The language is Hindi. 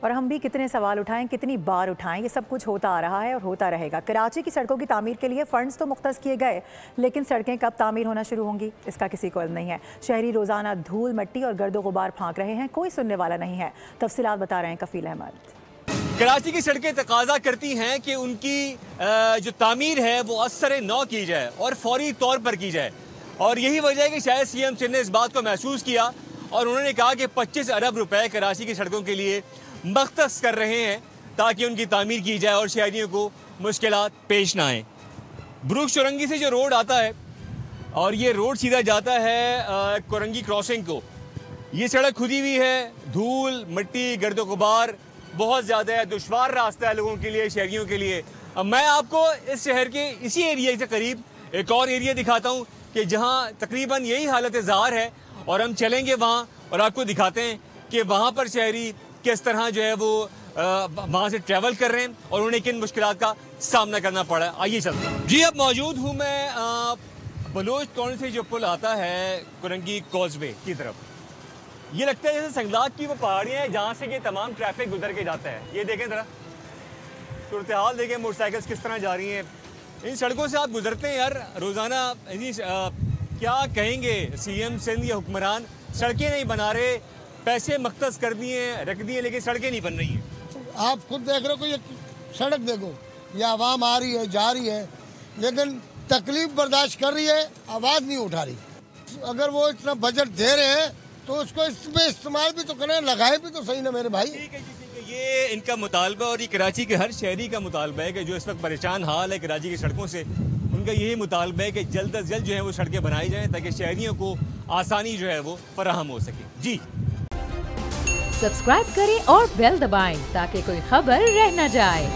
और हम भी कितने सवाल उठाएं, कितनी बार उठाएं, ये सब कुछ होता आ रहा है और होता रहेगा। कराची की सड़कों की तामीर के लिए फंड्स तो मुख्तस किए गए, लेकिन सड़कें कब तामीर होना शुरू होंगी इसका किसी को इल्म नहीं है। शहरी रोज़ाना धूल मिट्टी और गर्दो गुबार फांक रहे हैं, कोई सुनने वाला नहीं है। तफसीलात बता रहे हैं कफील अहमद। कराची की सड़कें तकाजा करती हैं कि उनकी जो तामीर है वो असर नौ की जाए और फौरी तौर पर की जाए, और यही वजह है कि शायद सीएम सिंध ने इस बात को महसूस किया और उन्होंने कहा कि 25 अरब रुपए कराची की सड़कों के लिए मख्तस कर रहे हैं ताकि उनकी तामीर की जाए और शहरियों को मुश्किलात पेश ना आए। ब्रुक चौरंगी से जो रोड आता है और ये रोड सीधा जाता है कोरंगी क्रॉसिंग को, ये सड़क खुदी हुई है, धूल मिट्टी गर्दो गुबार बहुत ज़्यादा है, दुश्वार रास्ता है लोगों के लिए, शहरियों के लिए। अब मैं आपको इस शहर के इसी एरिया से करीब एक और एरिया दिखाता हूँ कि जहाँ तकरीबन यही हालत ज़ाहिर है, और हम चलेंगे वहाँ और आपको दिखाते हैं कि वहाँ पर शहरी किस तरह जो है वो वहाँ से ट्रैवल कर रहे हैं और उन्हें किन मुश्किलात का सामना करना पड़ा। आइए चलते हैं जी। अब मौजूद हूँ मैं बलोच कॉर्नर से जो पुल आता है कोरंगी कॉजवे की तरफ। ये लगता है जैसे संगलाक की वो पहाड़ियाँ हैं जहाँ से ये तमाम ट्रैफिक गुजर के जाता है। ये देखें ज़रा सूरत हाल देखें, मोटरसाइकिल्स किस तरह जा रही हैं। इन सड़कों से आप गुजरते हैं यार रोज़ाना। क्या कहेंगे सीएम सिंध या हुक्मरान, सड़कें नहीं बना रहे, पैसे मख्तस कर दिए रख दिए, लेकिन सड़कें नहीं बन रही हैं। आप खुद देख रहे हो कि ये सड़क देखो, ये आवाम आ रही है जा रही है, लेकिन तकलीफ बर्दाश्त कर रही है, आवाज़ नहीं उठा रही। अगर वो इतना बजट दे रहे हैं तो उसको इसमें इस्तेमाल भी तो करें, लगाए भी तो सही ना मेरे भाई। ठीक है जी, ठीक है। ये इनका मुतालबा और ये कराची के हर शहरी का मुतालबा है कि जो इस वक्त परेशान हाल है कराची की सड़कों से, उनका यही मुतालबा है कि जल्द अज जल्द जो है वो सड़कें बनाई जाएं ताकि शहरियों को आसानी जो है वो फराहम हो सके। जी सब्सक्राइब करें और बेल दबाएं ताकि कोई खबर रह न जाए।